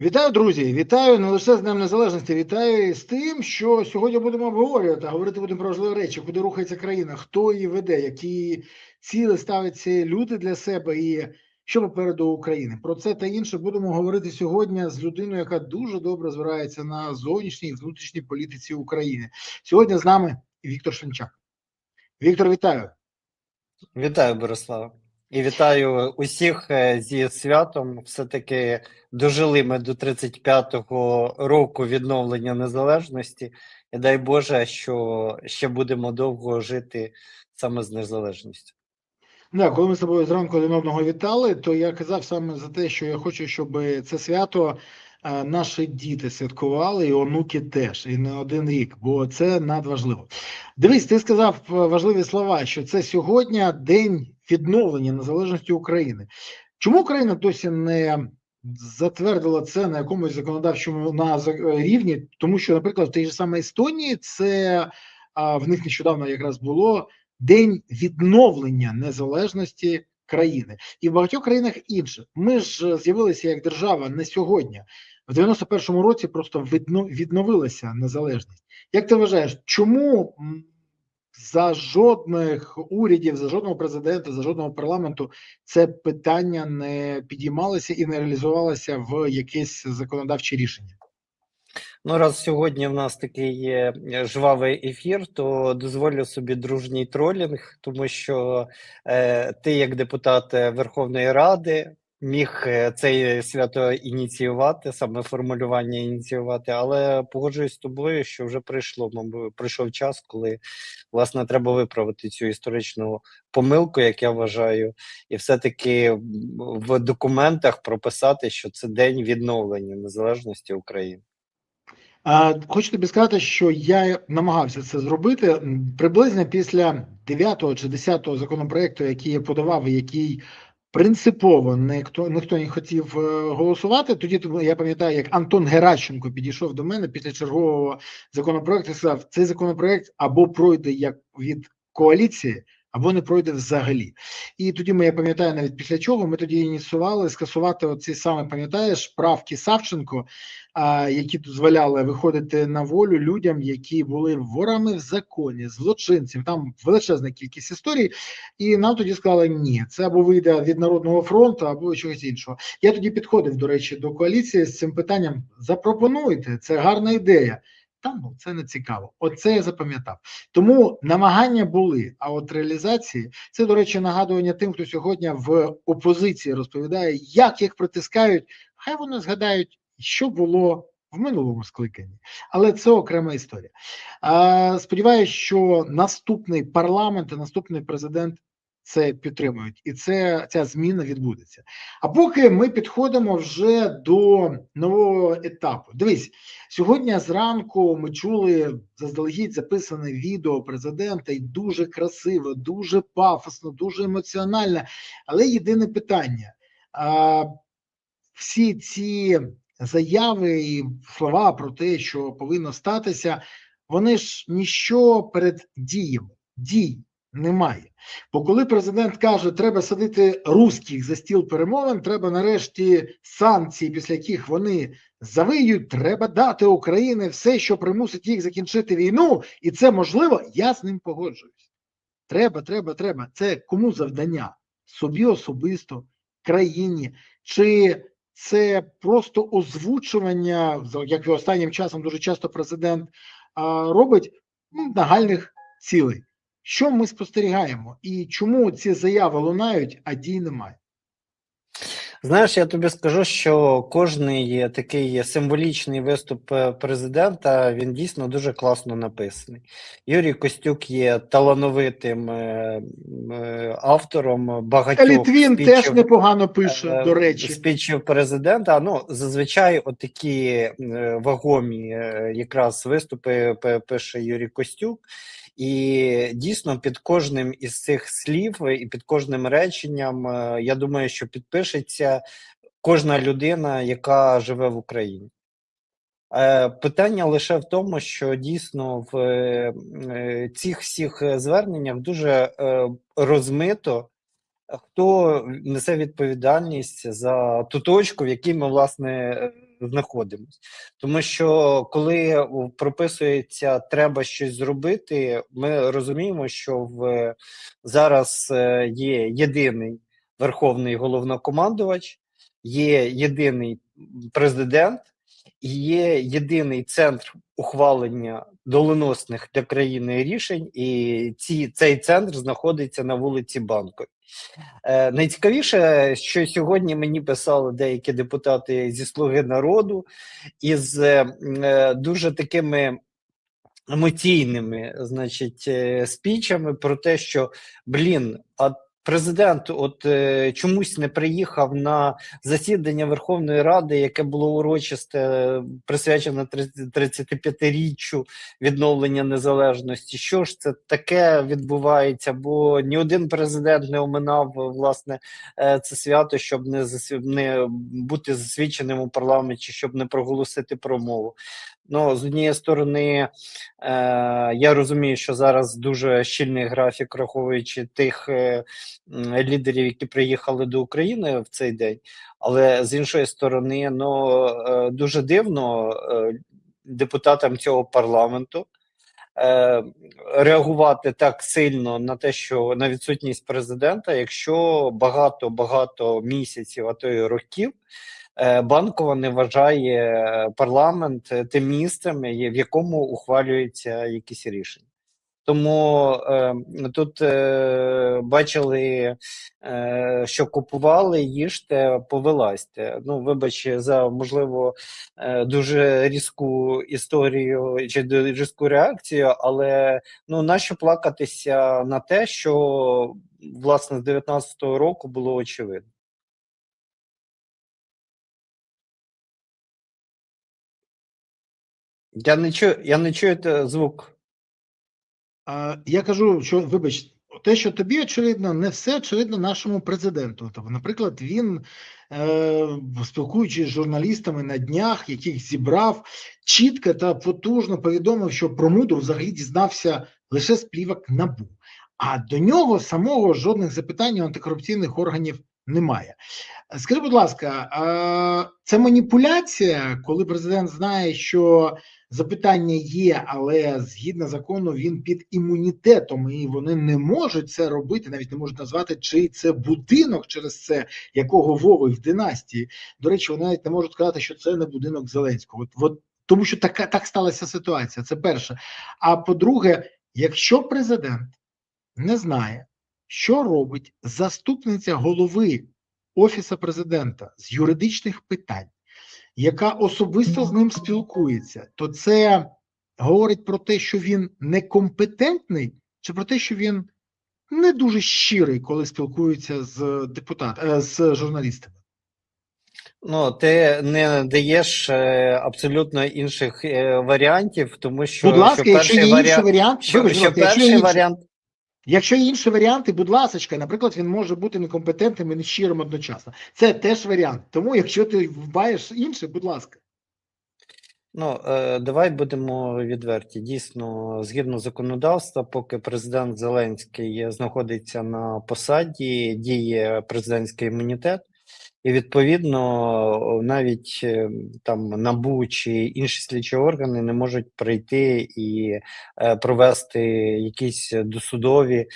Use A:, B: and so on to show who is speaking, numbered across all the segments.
A: Вітаю, друзі! Вітаю не лише з Днем Незалежності, вітаю і з тим, що сьогодні будемо обговорювати, говорити будемо про важливі речі, куди рухається країна, хто її веде, які цілі ставлять ці люди для себе і що попереду України. Про це та інше будемо говорити сьогодні з людиною, яка дуже добре збирається на зовнішній і внутрішній політиці України. Сьогодні з нами Віктор Шинчак. Віктор, вітаю!
B: Вітаю, Борислава. І вітаю усіх зі святом. Все-таки дожили ми до 35-го року відновлення незалежності. І дай Боже, що ще будемо довго жити саме з незалежністю.
A: Да, коли ми з тобою зранку один одного вітали, то я казав саме за те, що я хочу, щоб це свято наші діти святкували, і онуки теж, і не один рік, бо це надважливо. Дивись, ти сказав важливі слова, що це сьогодні день відновлення незалежності України. Чому Україна досі не затвердила це на якомусь законодавчому рівні? Тому що, наприклад, в тій ж самій Естонії це в них нещодавно якраз було день відновлення незалежності країни, і в багатьох країнах інше. Ми ж з'явилися як держава не сьогодні. В 91-му році просто відновилася незалежність. Як ти вважаєш, чому за жодних урядів, за жодного президента, за жодного парламенту це питання не підіймалося і не реалізувалося в якесь законодавче рішення?
B: Ну, раз сьогодні в нас такий є жвавий ефір, то дозволю собі дружній тролінг, тому що ти, як депутат Верховної Ради, міг це свято ініціювати, саме формулювання ініціювати, але погоджуюсь з тобою, що вже прийшов час, коли, власне, треба виправити цю історичну помилку, як я вважаю, і все-таки в документах прописати, що це день відновлення незалежності України.
A: Хочу тобі сказати, що я намагався це зробити приблизно після 9-го чи 10-го законопроекту, який я подавав, і який принципово ніхто не хотів голосувати. Тоді я пам'ятаю, як Антон Геращенко підійшов до мене після чергового законопроекту і сказав, цей законопроект або пройде як від коаліції, або не пройде взагалі. І тоді я пам'ятаю навіть після чого ми тоді ініціювали скасувати оці саме, пам'ятаєш, правки Савченко, які дозволяли виходити на волю людям, які були ворами в законі, злочинців. Там величезна кількість історій, і нам тоді сказали, ні, це або вийде від Народного фронту, або чогось іншого. Я тоді підходив, до речі, до коаліції з цим питанням, запропонуйте, це гарна ідея. Там це не цікаво. Оце я запам'ятав. Тому намагання були, а от реалізації, це, до речі, нагадування тим, хто сьогодні в опозиції розповідає, як їх притискають, хай вони згадають, що було в минулому скликанні. Але це окрема історія. Сподіваюся, що наступний парламент і наступний президент це підтримують, і ця зміна відбудеться. А поки ми підходимо вже до нового етапу. Дивись, сьогодні зранку ми чули заздалегідь записане відео президента, і дуже красиво, дуже пафосно, дуже емоціонально. Але єдине питання: всі ці заяви і слова про те, що повинно статися, вони ж ніщо перед діями. Дій немає. Бо коли президент каже, треба садити русських за стіл перемовин, треба нарешті санкції, після яких вони завиють, треба дати Україні все, що примусить їх закінчити війну, і це можливо, я з ним погоджуюсь. Треба. Це кому завдання? Собі особисто, країні, чи це просто озвучування, як і останнім часом дуже часто президент робить, нагальних цілей. Що ми спостерігаємо і чому ці заяви лунають, а дій немає?
B: Знаєш, я тобі скажу, що кожний такий символічний виступ президента, він дійсно дуже класно написаний. Юрій Костюк є талановитим автором багатьох
A: Літвін теж непогано пише, до речі.
B: Спічів президента. Ну, зазвичай отакі вагомі якраз виступи пише Юрій Костюк. І дійсно під кожним із цих слів і під кожним реченням, я думаю, що підпишеться кожна людина, яка живе в Україні. Питання лише в тому, що дійсно в цих всіх зверненнях дуже розмито хто несе відповідальність за ту точку, в якій ми, власне, знаходимося. Тому що коли прописується «треба щось зробити», ми розуміємо, що зараз є єдиний верховний головнокомандувач, є єдиний президент, і є єдиний центр ухвалення доленосних для країни рішень, і цей центр знаходиться на вулиці Банковій. Найцікавіше, що сьогодні мені писали деякі депутати зі «Слуги народу» із дуже такими емоційними, значить, спічами про те, що, а президент чомусь не приїхав на засідання Верховної Ради, яке було урочисте, присвячене 35-річчю відновлення незалежності. Що ж це таке відбувається? Бо ні один президент не оминав, власне, це свято, щоб не бути засвідченим у парламенті, щоб не проголосити промову. Ну, з однієї сторони, я розумію, що зараз дуже щільний графік, враховуючи тих лідерів, які приїхали до України в цей день, але з іншої сторони, дуже дивно депутатам цього парламенту реагувати так сильно на те, що на відсутність президента, якщо багато місяців, а то й років, Банкова не вважає парламент тим місцем, в якому ухвалюються якісь рішення. Тому тут бачили, що купували, їжте, повилазьте. Ну, вибач за, можливо, дуже різку історію чи різку реакцію, але нащо плакатися на те, що, власне, з 19-го року було очевидно. Я не чую звук.
A: Я кажу, що, вибач, те, що тобі очевидно, не все очевидно нашому президенту. Тобто, наприклад, він, спілкуючись з журналістами на днях, яких зібрав, чітко та потужно повідомив, що про Мудру взагалі дізнався лише з плівок НАБУ. А до нього самого жодних запитань антикорупційних органів немає. Скажи, будь ласка, це маніпуляція, коли президент знає, що запитання є, але згідно закону він під імунітетом, і вони не можуть це робити, навіть не можуть назвати, чий це будинок через це, якого Вови в династії. До речі, вони навіть не можуть сказати, що це не будинок Зеленського. Тому що так сталася ситуація, це перше. А по-друге, якщо президент не знає, що робить заступниця голови Офісу президента з юридичних питань, яка особисто з ним спілкується, то це говорить про те, що він некомпетентний, чи про те, що він не дуже щирий, коли спілкується з журналістами?
B: Ти не даєш абсолютно інших варіантів, тому що,
A: будь ласка, якщо є інший варіант,
B: перший варіант.
A: Якщо є інші варіанти, будь ласка, наприклад, він може бути некомпетентним і нещирим одночасно. Це теж варіант. Тому, якщо ти маєш інший, будь ласка.
B: Давай будемо відверті. Дійсно, згідно законодавства, поки президент Зеленський знаходиться на посаді, діє президентський імунітет. І, відповідно, навіть там НАБУ чи інші слідчі органи не можуть прийти і провести якісь досудові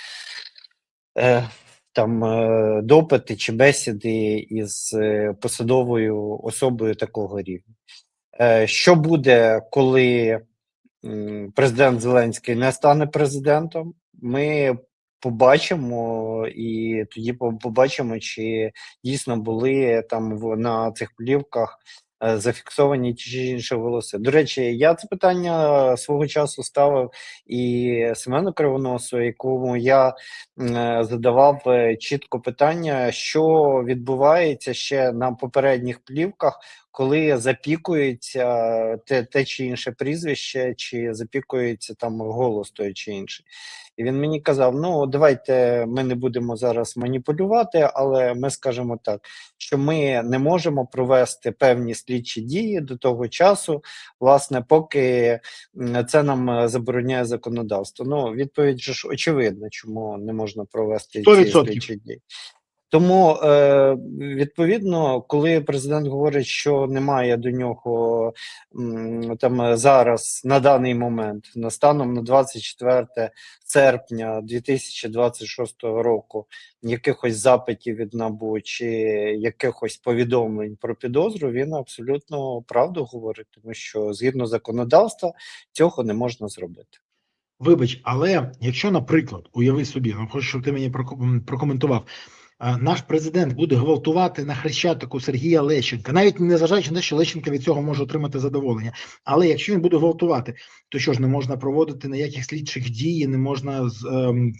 B: допити чи бесіди із посадовою особою такого рівня. Що буде, коли президент Зеленський не стане президентом? Ми побачимо, і тоді побачимо, чи дійсно були там на цих плівках зафіксовані ті чи інші голоси. До речі, я це питання свого часу ставив і Семену Кривоносу, якому я задавав чітко питання, що відбувається ще на попередніх плівках, коли запікується те чи інше прізвище, чи запікується там голос той чи інший. І він мені казав, давайте ми не будемо зараз маніпулювати, але ми скажемо так, що ми не можемо провести певні слідчі дії до того часу, власне, поки це нам забороняє законодавство. Відповідь же ж очевидна, чому не можна провести ці слідчі дії. Тому, відповідно, коли президент говорить, що немає до нього там зараз на даний момент, станом на 24 серпня 2026 року, якихось запитів від НАБУ чи якихось повідомлень про підозру, він абсолютно правду говорить, тому що згідно законодавства цього не можна зробити.
A: Вибач, але якщо, наприклад, уяви собі, ну хочу, щоб ти мені прокоментував, наш президент буде гвалтувати на Хрещатику Сергія Лещенка, навіть незважаючи на те, що Лещенко від цього може отримати задоволення. Але якщо він буде гвалтувати, то що ж не можна проводити ніяких слідчих дій, не можна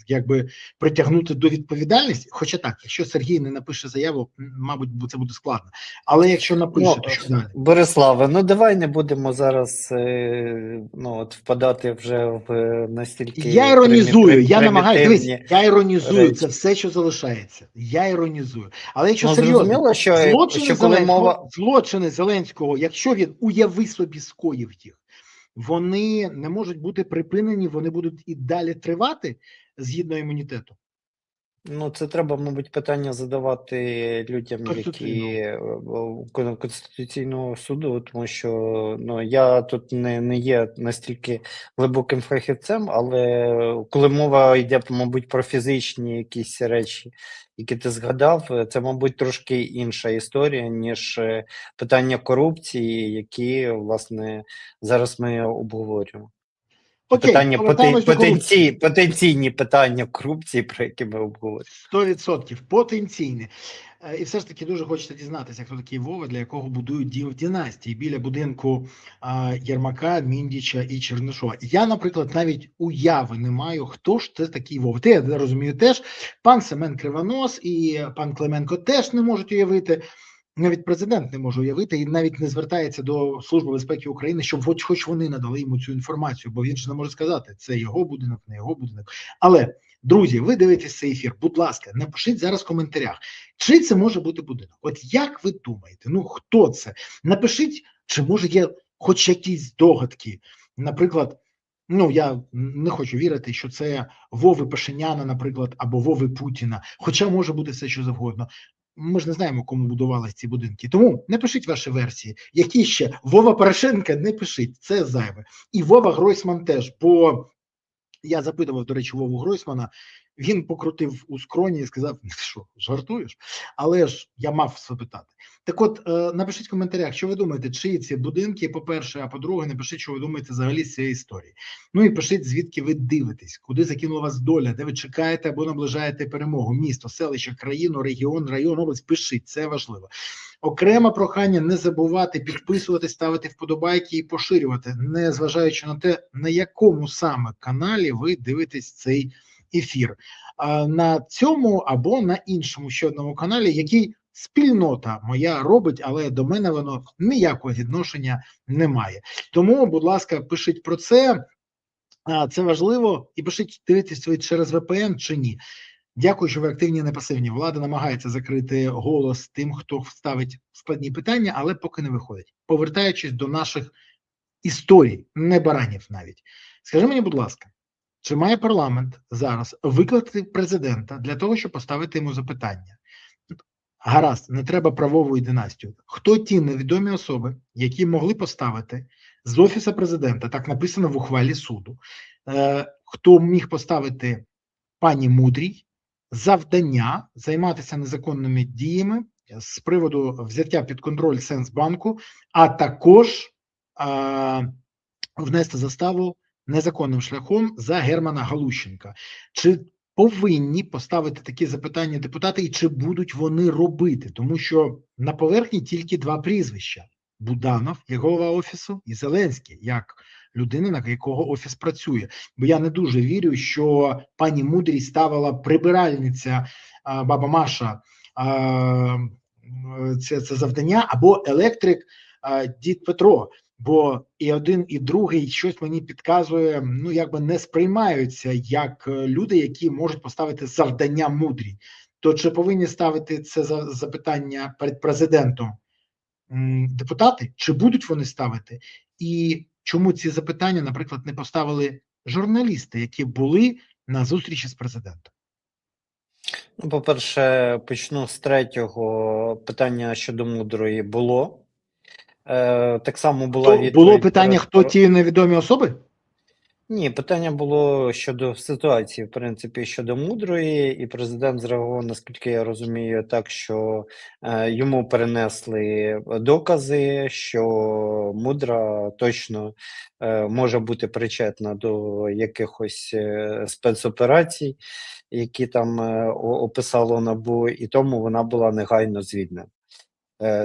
A: якби притягнути до відповідальності. Хоча так, якщо Сергій не напише заяву, мабуть, це буде складно. Але якщо напише, то що далі?
B: Бориславе, ну давай не будемо зараз впадати вже в настільки
A: Я іронізую, я намагаюся, дивись,
B: примітивні
A: я іронізую,
B: речі.
A: це все, що залишається. Я іронізую. Але якщо
B: Ну,
A: серйозно,
B: зрозуміло, що коли мова...
A: злочини Зеленського, якщо він, уяви собі, скоїв їх, вони не можуть бути припинені, вони будуть і далі тривати згідно імунітету.
B: Ну, це треба, мабуть, питання задавати людям, які Конституційного суду, тому що я тут не є настільки глибоким фахівцем, але коли мова йде, мабуть, про фізичні якісь речі, які ти згадав, це, мабуть, трошки інша історія, ніж питання корупції, які, власне, зараз ми обговорюємо.
A: Окей,
B: Питання потенційні питання корупції, про які ми обговорюємо.
A: 100% потенційні. І все ж таки дуже хочеться дізнатися, хто такий Вова, для якого будують династії біля будинку Єрмака, Міндіча і Чернишова. Я, наприклад, навіть уяви не маю, хто ж це такий Вова. Ти, я розумію, теж. Пан Семен Кривонос і пан Клименко теж не можуть уявити. Навіть президент не може уявити і навіть не звертається до Служби безпеки України, щоб хоч вони надали йому цю інформацію, бо він ж не може сказати, це його будинок, не його будинок. Але, друзі, ви дивитесь цей ефір, будь ласка, напишіть зараз в коментарях, чи це може бути будинок. От як ви думаєте, ну хто це? Напишіть, чи може є хоч якісь догадки. Наприклад, я не хочу вірити, що це Вови Пашиняна, наприклад, або Вови Путіна, хоча може бути все, що завгодно. Ми ж не знаємо, кому будувалися ці будинки. Тому не пишіть ваші версії. Які ще? Вова Порошенка не пишіть, це зайве. І Вова Гройсман теж, бо я запитував, до речі, Вову Гройсмана, він покрутив у скроні і сказав, що, жартуєш? Але ж я мав запитати. Так от, напишіть в коментарях, що ви думаєте, чиї ці будинки, по-перше, а по-друге, напишіть, що ви думаєте взагалі з цієї історії. Ну і пишіть, звідки ви дивитесь, куди закинула вас доля, де ви чекаєте або наближаєте перемогу, місто, селище, країну, регіон, район, область, пишіть, це важливо. Окреме прохання не забувати підписувати, ставити вподобайки і поширювати, не зважаючи на те, на якому саме каналі ви дивитесь цей ефір. На цьому або на іншому ще одному каналі, який спільнота моя робить, але до мене воно ніякого відношення не має. Тому, будь ласка, пишіть про це, це важливо, і пишіть, дивитесь ви через VPN чи ні. Дякую, що ви активні, не пасивні. Влада намагається закрити голос тим, хто ставить складні питання, але поки не виходить. Повертаючись до наших історій, не баранів навіть. Скажи мені, будь ласка, чи має парламент зараз викликати президента для того, щоб поставити йому запитання? Гаразд, не треба правової династії. Хто ті невідомі особи, які могли поставити з Офісу президента, так написано в ухвалі суду, хто міг поставити пані Мудрій завдання займатися незаконними діями з приводу взяття під контроль Сенсбанку, а також внести заставу незаконним шляхом за Германа Галущенка. Чи повинні поставити такі запитання депутати і чи будуть вони робити? Тому що на поверхні тільки два прізвища. Буданов, як голова Офісу, і Зеленський, як людина, на якого Офіс працює. Бо я не дуже вірю, що пані Мудрій ставила прибиральниця баба Маша це завдання, або електрик дід Петро. Бо і один, і другий щось мені підказує, якби не сприймаються як люди, які можуть поставити завдання Мудрій. То чи повинні ставити це запитання перед президентом депутати, чи будуть вони ставити? І чому ці запитання, наприклад, не поставили журналісти, які були на зустрічі з президентом?
B: Ну, по-перше, почну з третього питання щодо мудрої було. Так само була
A: Було
B: відповідь
A: питання, хто ті невідомі особи?
B: Ні, питання було щодо ситуації, в принципі, щодо мудрої, і президент зреагував, наскільки я розумію, так, що йому перенесли докази, що мудра точно може бути причетна до якихось спецоперацій, які там описало НАБУ, і тому вона була негайно звільнена.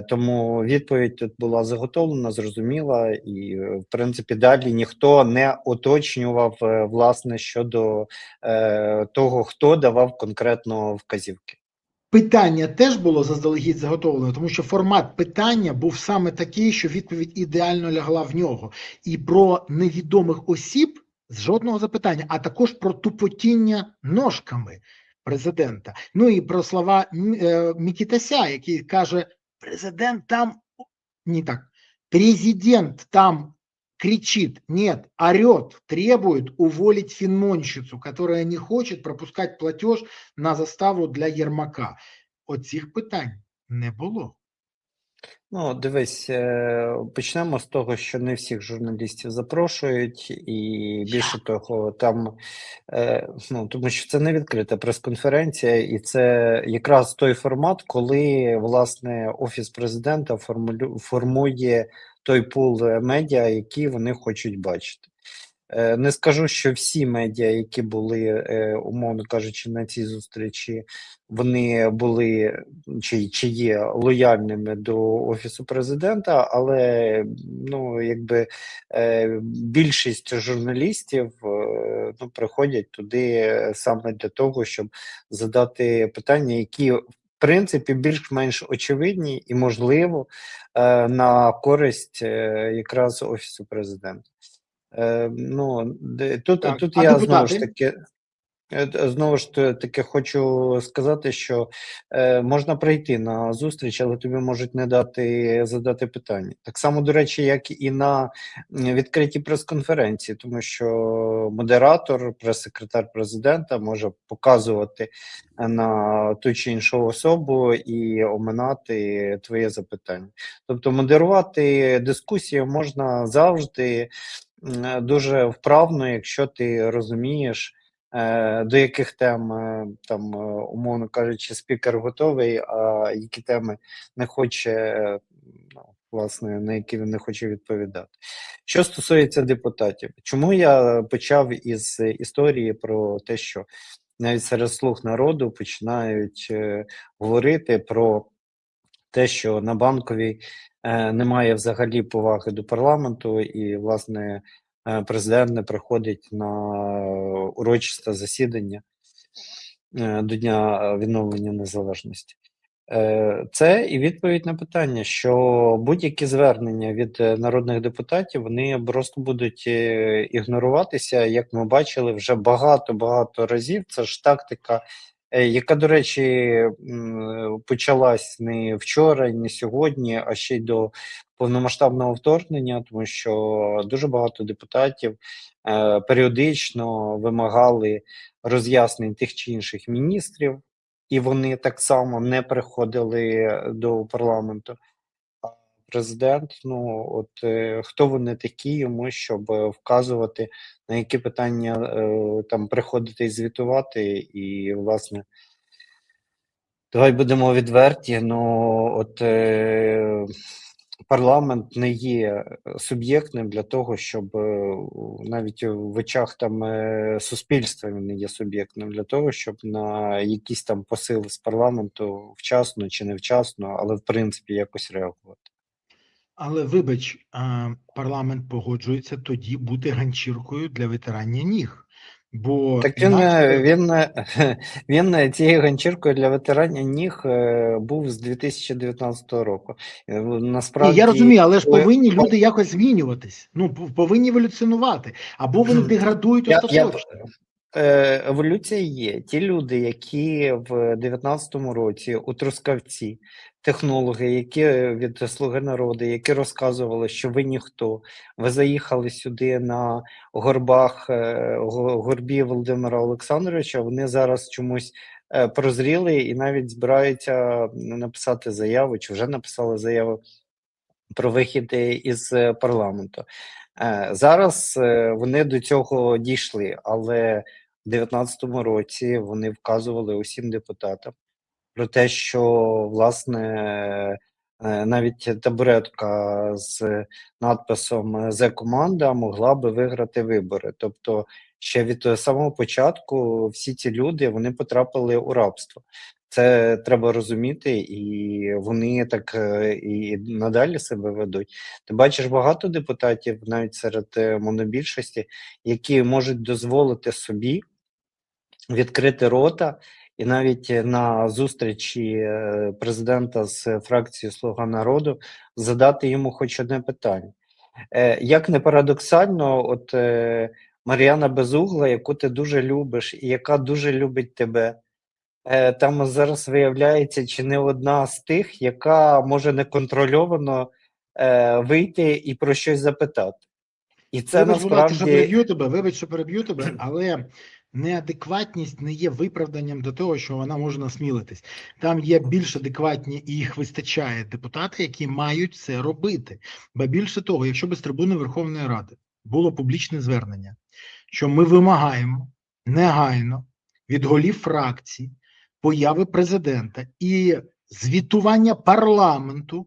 B: Тому відповідь тут була заготовлена, зрозуміла, і в принципі далі ніхто не уточнював власне щодо того, хто давав конкретно вказівки.
A: Питання теж було заздалегідь заготовлено, тому що формат питання був саме такий, що відповідь ідеально лягла в нього. І про невідомих осіб з жодного запитання, а також про тупотіння ножками президента. Ну і про слова Мікітася, який каже: президент там не так, президент там кричит, нет, орет, требует уволить финмонщицу, которая не хочет пропускать платеж на заставу для Єрмака. Оцих питань не було.
B: Ну, дивись, почнемо з того, що не всіх журналістів запрошують, і більше того, там ну, тому що це не відкрита прес-конференція, і це якраз той формат, коли власне Офіс президента формує той пул медіа, які вони хочуть бачити. Не скажу, що всі медіа, які були, умовно кажучи, на цій зустрічі, вони були чи є лояльними до Офісу президента, але ну, якби більшість журналістів ну, приходять туди саме для того, щоб задати питання, які в принципі більш-менш очевидні і, можливо, на користь якраз Офісу президента. Ну,
A: Так,
B: тут
A: а
B: я знову ж
A: депутати?
B: таки знову ж таки хочу сказати, що можна прийти на зустріч, але тобі можуть не дати задати питання. Так само, до речі, як і на відкритій прес-конференції, тому що модератор, прес-секретар президента може показувати на ту чи іншу особу і оминати твоє запитання. Тобто модерувати дискусію можна завжди дуже вправно, якщо ти розумієш, до яких тем, там, умовно кажучи, спікер готовий, а які теми не хоче, ну, власне, на які він не хоче відповідати. Що стосується депутатів, чому я почав із історії про те, що навіть серед слуг народу починають говорити про те, що на Банковій немає взагалі поваги до парламенту, і, власне, президент не приходить на урочисте засідання до Дня відновлення незалежності. Це і відповідь на питання, що будь-які звернення від народних депутатів вони просто будуть ігноруватися, як ми бачили вже багато разів. Це ж тактика, яка, до речі, почалась не вчора, не сьогодні, а ще й до повномасштабного вторгнення, тому що дуже багато депутатів періодично вимагали роз'яснень тих чи інших міністрів, і вони так само не приходили до парламенту. А президент, ну от хто вони такі йому, щоб вказувати, на які питання там приходити і звітувати, і власне. Давай будемо відверті, ну от парламент не є суб'єктним для того, щоб навіть в очах там суспільства він не є суб'єктним для того, щоб на якісь там посили з парламенту вчасно чи невчасно, але в принципі якось реагувати.
A: Але вибач, парламент погоджується тоді бути ганчіркою для витирання ніг. Бо
B: Так
A: інакше
B: він цією ганчіркою для витирання ніг був з 2019 року.
A: Ні, я
B: Насправді,
A: розумію, але ж повинні люди якось змінюватись. Ну, повинні еволюціонувати, або вони деградують
B: я
A: остаточно.
B: еволюція є. Ті люди, які в 19-му році у Трускавці, технологи, які від Слуги народу, які розказували, що ви ніхто, ви заїхали сюди на горбі Володимира Олександровича, вони зараз чомусь прозріли і навіть збираються написати заяву, чи вже написали заяву про вихід із парламенту. Зараз вони до цього дійшли, але в 2019 році вони вказували усім депутатам про те, що власне навіть табуретка з надписом «Зе-команда» могла би виграти вибори. Тобто ще від самого початку всі ці люди вони потрапили у рабство. Це треба розуміти, і вони так і надалі себе ведуть. Ти бачиш багато депутатів, навіть серед монобільшості, які можуть дозволити собі відкрити рота, і навіть на зустрічі президента з фракції «Слуга народу» задати йому хоч одне питання. Як не парадоксально, от Мар'яна Безугла, яку ти дуже любиш і яка дуже любить тебе, там зараз виявляється чи не одна з тих, яка може неконтрольовано вийти і про щось запитати. І це
A: Вибач, будь ласка, що
B: насправді
A: переб'ю тебе, але неадекватність не є виправданням до того, що вона може насмілитись. Там є більш адекватні, і їх вистачає депутати, які мають це робити. Ба більше того, якщо би з трибуни Верховної Ради було публічне звернення, що ми вимагаємо негайно від голів фракцій появи президента і звітування парламенту,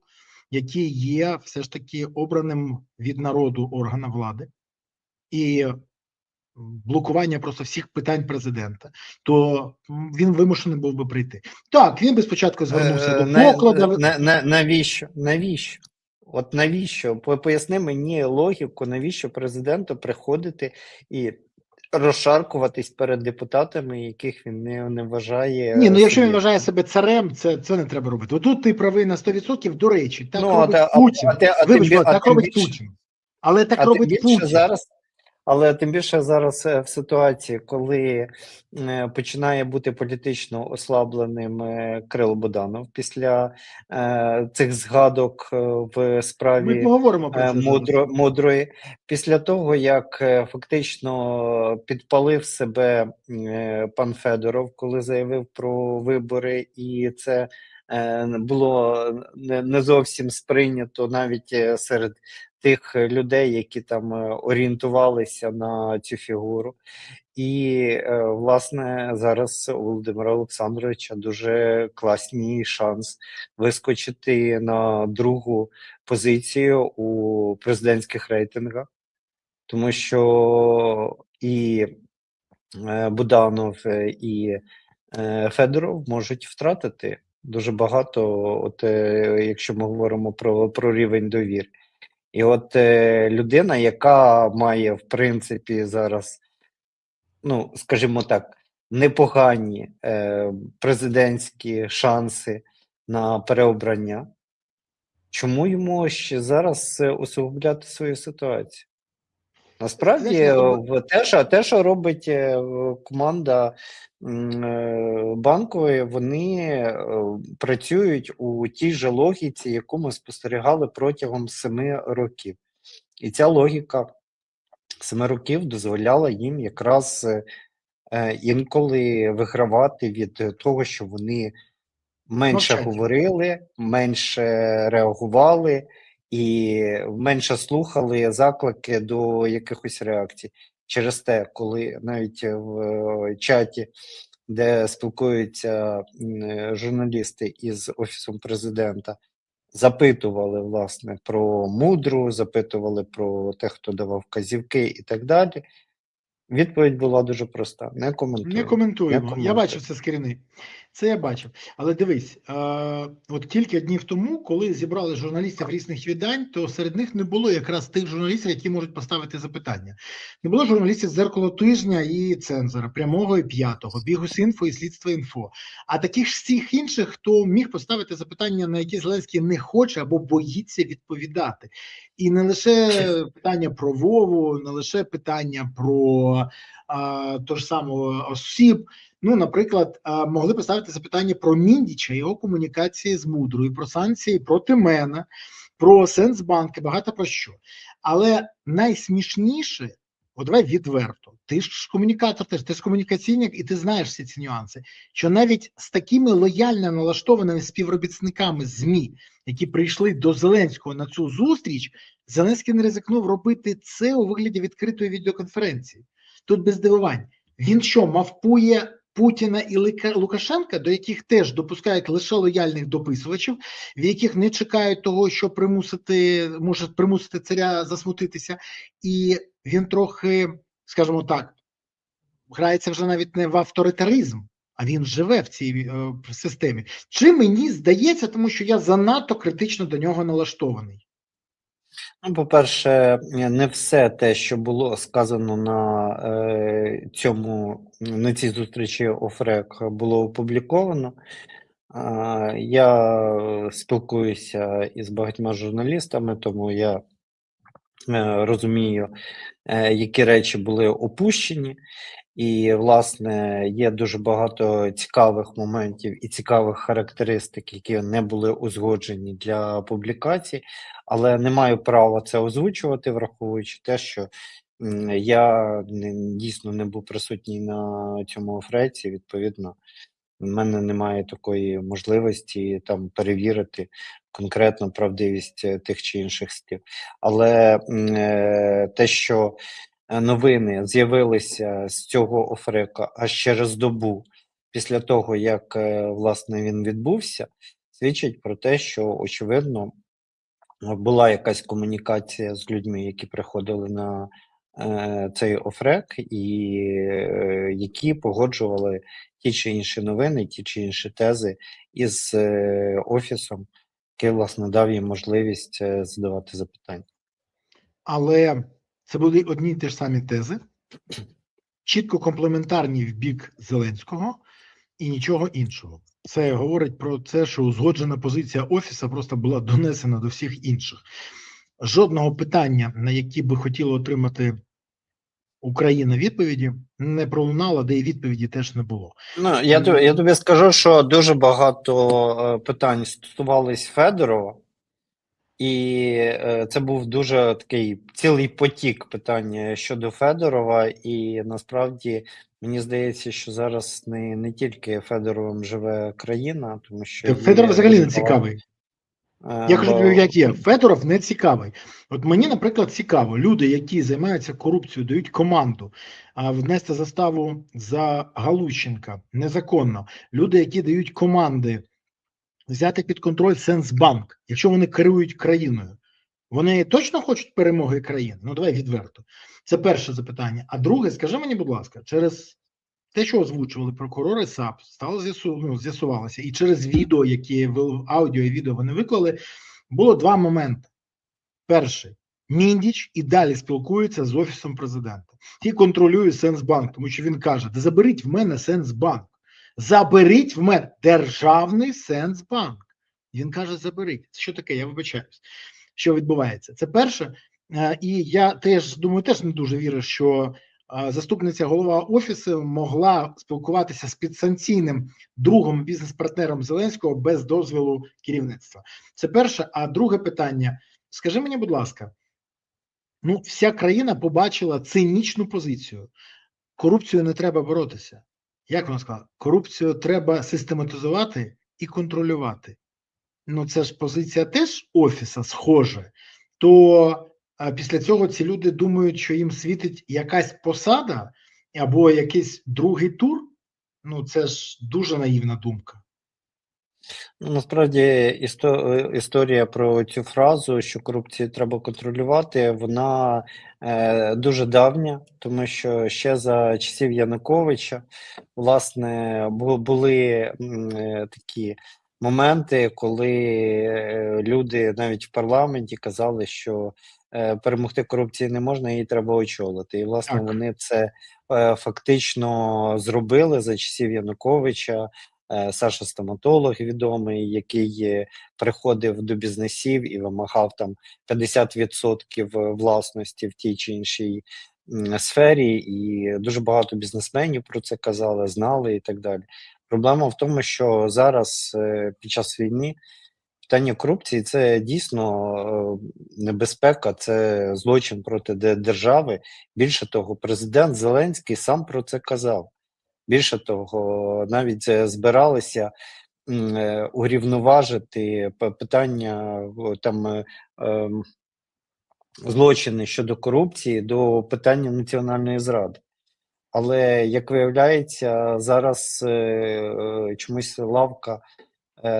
A: який є все ж таки обраним від народу органа влади, і блокування просто всіх питань президента, то він вимушений був би прийти. Так, він би спочатку звернувся до Поклада.
B: навіщо? Навіщо? От навіщо? Поясни мені логіку, навіщо президенту приходити і розшаркуватись перед депутатами, яких він не вважає.
A: Ні, ну якщо він
B: собі.
A: вважає себе царем, це не треба робити. Отут ти правий на 100%, до речі, так
B: Ну,
A: робить Путін. Вибач, так робить Путін. Але так робить Путін.
B: Але тим більше зараз в ситуації, коли починає бути політично ослабленим Кирило Буданов після цих згадок в справі
A: Ми поговоримо про це
B: мудрої, після того, як фактично підпалив себе пан Федоров, коли заявив про вибори, і це було не зовсім сприйнято навіть серед тих людей, які там орієнтувалися на цю фігуру. І, власне, зараз у Володимира Олександровича дуже класний шанс вискочити на другу позицію у президентських рейтингах, тому що і Буданов, і Федоров можуть втратити дуже багато, от якщо ми говоримо про рівень довіри. І от людина, яка має, в принципі, зараз, ну, скажімо так, непогані президентські шанси на переобрання, чому йому ще зараз усугубляти свою ситуацію? Насправді, те, що робить команда Банкової, вони працюють у тій же логіці, яку ми спостерігали протягом 7 років. І ця логіка 7 років дозволяла їм якраз інколи вигравати від того, що вони менше говорили, менше реагували і менше слухали заклики до якихось реакцій. Через те, коли навіть в чаті, де спілкуються журналісти із Офісом Президента, запитували, власне, про Мудру, запитували про те, хто давав вказівки і так далі, відповідь була дуже проста: не коментуємо.
A: Не коментуємо. Я бачив це з керівник. Це я бачив. Але дивись, от кілька днів тому, коли зібрали журналістів різних видань, то серед них не було якраз тих журналістів, які можуть поставити запитання. Не було журналістів «Дзеркало тижня» і «Цензора», «Прямого» і «П'ятого», «Бігус.Інфо» і «Слідство.Інфо». А таких всіх інших, хто міг поставити запитання, на які Зеленський не хоче або боїться відповідати. І не лише питання про Вову, не лише питання про того ж самого осіб. Ну, наприклад, могли поставити запитання про Міндіча, його комунікації з Мудрою, про санкції проти мене, про Сенсбанк і багато про що. Але найсмішніше от давай відверто, ти ж комунікатор, ти ж комунікаційник, і ти знаєш всі ці нюанси, що навіть з такими лояльно налаштованими співробітниками ЗМІ, які прийшли до Зеленського на цю зустріч, Зеленський не ризикнув робити це у вигляді відкритої відеоконференції. Тут без дивувань. Він що, мавпує Путіна і Лукашенка, до яких теж допускають лише лояльних дописувачів, в яких не чекають того, що може примусити царя засмутитися, і він трохи, скажімо так, грається вже навіть не в авторитаризм, а він живе в цій системі. Чи мені здається, тому що я занадто критично до нього налаштований?
B: Ну, по-перше, не все те, що було сказано на цій зустрічі ОФРЕК, було опубліковано. Я спілкуюся із багатьма журналістами, тому я розумію, які речі були опущені. І, власне, є дуже багато цікавих моментів і цікавих характеристик, які не були узгоджені для публікацій, але не маю права це озвучувати, враховуючи те, що я дійсно не був присутній на цьому офреці. Відповідно, в мене немає такої можливості там перевірити конкретно правдивість тих чи інших слів. Але те, що новини з'явилися з цього офрека аж через добу після того, як власне він відбувся, свідчить про те, що очевидно була якась комунікація з людьми, які приходили на цей офрек, і які погоджували ті чи інші новини, ті чи інші тези із офісом, який, власне, дав їм можливість задавати запитання.
A: Але це були одні й ті ж самі тези, чітко комплементарні в бік Зеленського і нічого іншого. Це говорить про те, що узгоджена позиція Офісу просто була донесена до всіх інших. Жодного питання, на які би хотіла отримати Україна відповіді, не пролунало, де і відповіді теж не було.
B: Ну, я тобі скажу, що дуже багато питань стосувались Федорова, і це був дуже такий цілий потік питань щодо Федорова, і насправді мені здається, що зараз не тільки Федоровим живе країна, тому що
A: Федоров взагалі
B: дуже
A: не цікавий.
B: багато,
A: Я кажу тобі, як є. Федоров не цікавий. От мені, наприклад, цікаво, люди, які займаються корупцією, дають команду внести заставу за Галущенка незаконно. Люди, які дають команди взяти під контроль Сенсбанк, якщо вони керують країною, вони точно хочуть перемоги країни? Ну, давай відверто. Це перше запитання. А друге, скажи мені, будь ласка, через те, що озвучували прокурори САП, з'ясувалося, і через відео, які аудіо і відео вони виклали, було два моменти. Перший. Міндіч і далі спілкується з Офісом президента. Ті контролює Сенсбанк, тому що він каже, да заберіть в мене Сенсбанк. Заберіть в мене державний Сенсбанк. Він каже, заберіть. Що таке? Я вибачаюсь. Що відбувається? Це перше. І я теж думаю, теж не дуже вірю, що заступниця голова Офісу могла спілкуватися з підсанкційним другом, бізнес-партнером Зеленського без дозволу керівництва. Це перше. А друге питання. Скажи мені, будь ласка, ну вся країна побачила цинічну позицію. Корупцію не треба боротися. Як вона сказала? Корупцію треба систематизувати і контролювати. Ну це ж позиція теж Офіса схожа. То після цього ці люди думають, що їм світить якась посада або якийсь другий тур. Ну це ж дуже наївна думка.
B: Ну, насправді історія про цю фразу, що корупцію треба контролювати, вона дуже давня, тому що ще за часів Януковича, власне, були такі моменти, коли люди навіть в парламенті казали, що перемогти корупції не можна, її треба очолити. І, власне,
A: Так.
B: вони це фактично зробили за часів Януковича. Саша стоматолог відомий, який приходив до бізнесів і вимагав там 50% власності в тій чи іншій сфері, і дуже багато бізнесменів про це казали, знали і так далі. Проблема в тому, що зараз під час війни питання корупції це дійсно небезпека, це злочин проти держави. Більше того, президент Зеленський сам про це казав. Більше того, навіть збиралися урівноважити питання злочини щодо корупції до питання національної зради. Але, як виявляється, зараз чомусь лавка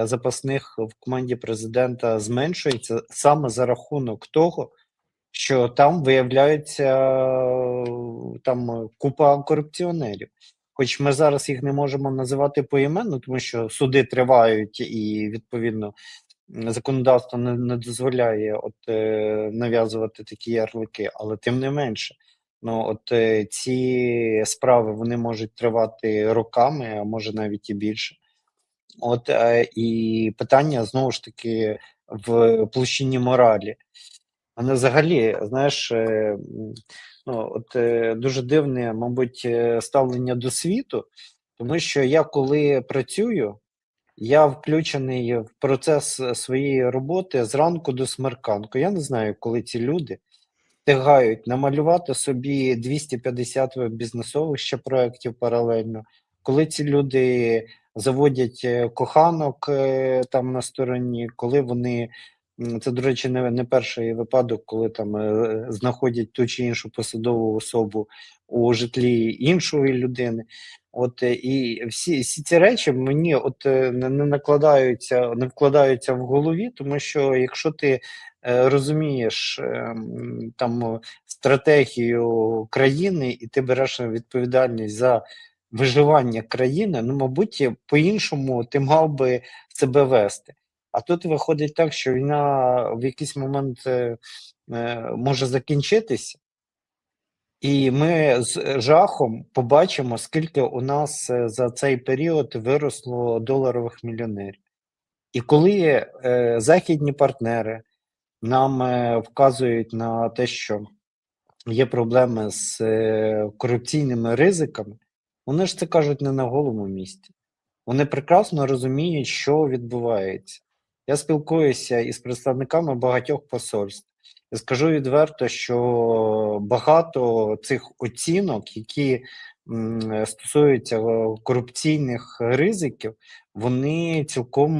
B: запасних в команді президента зменшується саме за рахунок того, що там виявляється купа корупціонерів. Хоч ми зараз їх не можемо називати поіменно, тому що суди тривають і, відповідно, законодавство не дозволяє нав'язувати такі ярлики, але тим не менше. Ці справи вони можуть тривати роками, а може навіть і більше. І питання знову ж таки в площині моралі. Але взагалі, знаєш, дуже дивне, мабуть, ставлення до світу, тому що я коли працюю, я включений в процес своєї роботи зранку до смерканку. Я не знаю, коли ці люди встигають намалювати собі 250 бізнесових ще проєктів паралельно, коли ці люди заводять коханок там на стороні, коли вони, це, до речі, не перший випадок, коли там знаходять ту чи іншу посадову особу у житлі іншої людини. І всі ці речі мені не вкладаються в голові, тому що якщо ти розумієш стратегію країни і ти береш відповідальність за виживання країни, мабуть, по-іншому ти мав би себе вести. А тут виходить так, що війна в якийсь момент може закінчитися, і ми з жахом побачимо, скільки у нас за цей період виросло доларових мільйонерів. І коли західні партнери нам вказують на те, що є проблеми з корупційними ризиками, вони ж це кажуть не на голому місці. Вони прекрасно розуміють, що відбувається. Я спілкуюся із представниками багатьох посольств. Я скажу відверто, що багато цих оцінок, які стосуються корупційних ризиків, вони цілком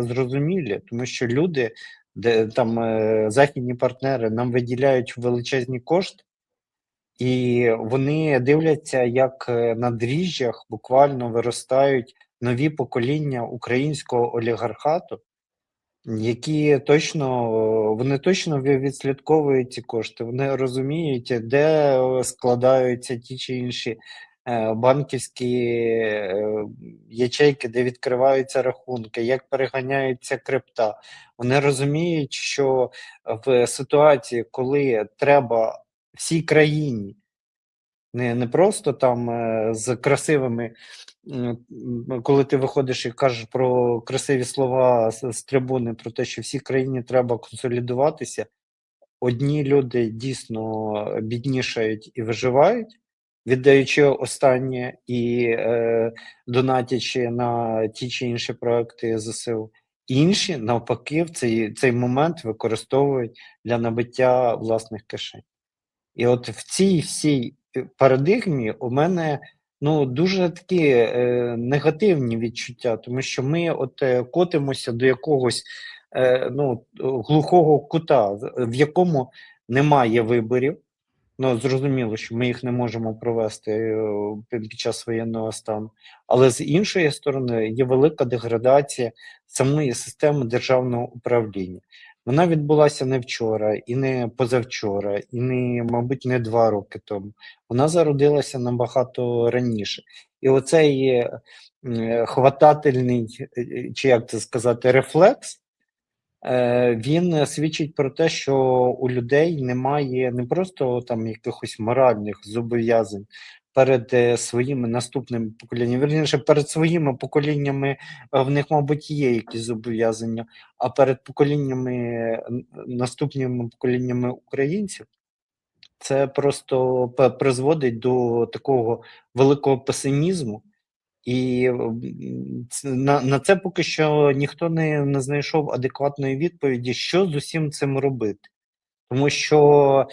B: зрозумілі, тому що люди, західні партнери нам виділяють величезні кошти, і вони дивляться, як на дріжджах буквально виростають нові покоління українського олігархату, які вони точно відслідковують ці кошти, вони розуміють, де складаються ті чи інші банківські ячейки, де відкриваються рахунки, як переганяється крипта. Вони розуміють, що в ситуації, коли треба всій країні, не просто там з красивими, коли ти виходиш і кажеш про красиві слова з трибуни, про те, що всій країні треба консолідуватися, одні люди дійсно біднішають і виживають, віддаючи останнє і донатячи на ті чи інші проекти ЗСУ. Інші, навпаки, в цей момент використовують для набиття власних кишень. І от в цій всій парадигмі у мене дуже такі негативні відчуття, тому що ми котимося до якогось глухого кута, в якому немає виборів. Зрозуміло, що ми їх не можемо провести під час воєнного стану. Але з іншої сторони є велика деградація самої системи державного управління. Вона відбулася не вчора, і не позавчора, і не, мабуть, не 2 роки тому. Вона зародилася набагато раніше. І оцей хватательний, чи як це сказати, рефлекс, він свідчить про те, що у людей немає не просто там якихось моральних зобов'язань перед своїми наступними поколіннями, вірніше, перед своїми поколіннями в них, мабуть, є якісь зобов'язання, а перед наступними поколіннями українців це просто призводить до такого великого песимізму І на це поки що ніхто не знайшов адекватної відповіді, що з усім цим робити. Тому що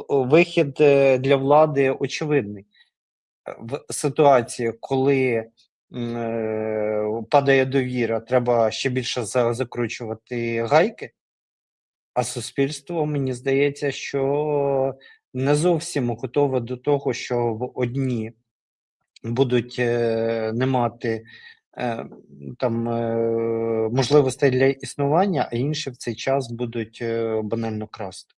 B: вихід для влади очевидний. В ситуації, коли падає довіра, треба ще більше закручувати гайки, а суспільство, мені здається, що не зовсім готове до того, що в одні будуть не мати можливостей для існування, а інші в цей час будуть банально красти.